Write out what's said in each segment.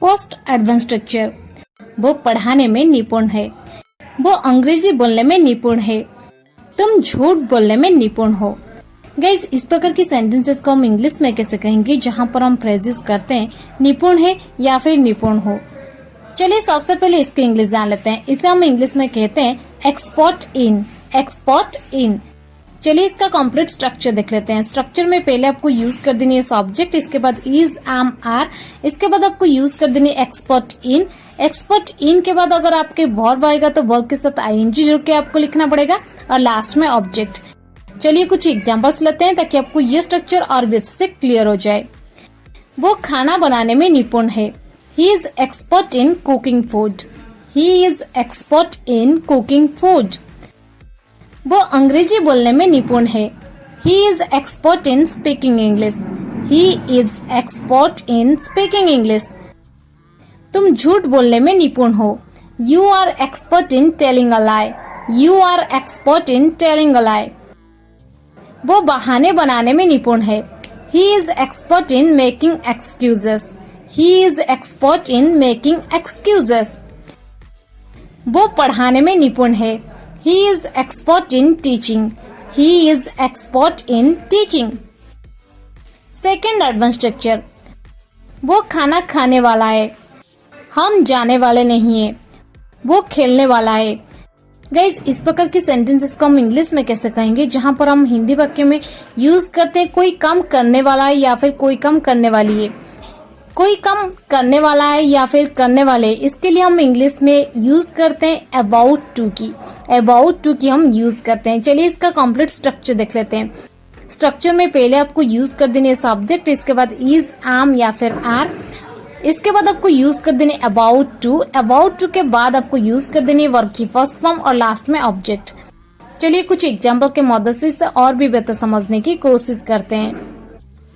Post advance structure, वो पढ़ाने में निपुण है, वो अंग्रेजी बोलने में निपुण है, तुम झूठ बोलने में निपुण हो। गाइज, इस प्रकार की सेंटेंसेस को हम इंग्लिश में कैसे कहेंगे जहां पर हम फ्रेजेस करते हैं निपुण है या फिर निपुण हो। चलिए सबसे पहले इसकी इंग्लिश जान लेते हैं। इसे हम इंग्लिश में कहते हैं एक्सपर्ट इन, एक्सपर्ट इन। चलिए इसका कंप्लीट स्ट्रक्चर देख लेते हैं। स्ट्रक्चर में पहले आपको यूज कर देनी है सब्जेक्ट, इसके बाद इज, एम, आर, इसके बाद आपको यूज कर देनी है एक्सपर्ट इन। एक्सपर्ट इन के बाद अगर आपके वर्ब आएगा तो वर्ब के साथ आईएनजी जोड़ के आपको लिखना पड़ेगा और लास्ट में ऑब्जेक्ट। चलिए कुछ एग्जांपल्स लेते हैं ताकि आपको ये स्ट्रक्चर और बेस से क्लियर हो जाए। वो खाना बनाने में निपुण है, he is expert in cooking food, he is expert in cooking food. वो अंग्रेजी बोलने में निपुण है, he is expert in speaking English, he is expert in speaking English. तुम झूठ बोलने में निपुण हो, you are expert in telling a lie, you are expert in telling a lie. वो बहाने बनाने में निपुण है, he is expert in making excuses, he is expert in making excuses. वो पढ़ाने में निपुण है, he is expert in teaching, he is expert in teaching। Second advance structure, वो खाना खाने वाला है, हम जाने वाले नहीं है, वो खेलने वाला है। गाइज, इस प्रकार की सेंटेंसेस को हम इंग्लिश में कैसे कहेंगे जहां पर हम हिंदी वाक्य में यूज करते हैं कोई काम करने वाला है या फिर कोई काम करने वाली है, कोई काम करने वाला है या फिर करने वाले। इसके लिए हम इंग्लिश में यूज करते हैं अबाउट टू की, अबाउट टू की हम यूज करते हैं। चलिए इसका कंप्लीट स्ट्रक्चर देख लेते हैं। स्ट्रक्चर में पहले आपको यूज कर देनी है सब्जेक्ट, इसके बाद इज, एम या फिर आर, इसके बाद आपको यूज कर देनी है अबाउट टू, अबाउट टू के बाद आपको यूज कर देनी है वर्ब की फर्स्ट फॉर्म और लास्ट में ऑब्जेक्ट। चलिए कुछ एग्जाम्पल के मदद से इसे और भी बेहतर समझने की कोशिश करते हैं।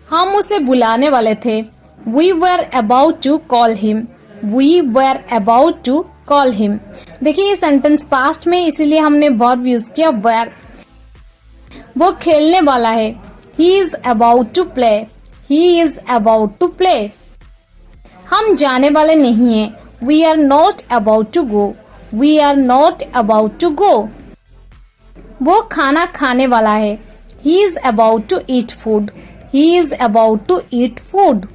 हम उसे बुलाने वाले थे, We were about to call him, we were about to call him। देखिए ये सेंटेंस पास्ट में इसीलिए हमने वर्ब यूज किया were। वो खेलने वाला है, he is about to play, he is about to play। हम जाने वाले नहीं हैं, we are not about to go, we are not about to go। वो खाना खाने वाला है, he is about to eat food, he is about to eat food।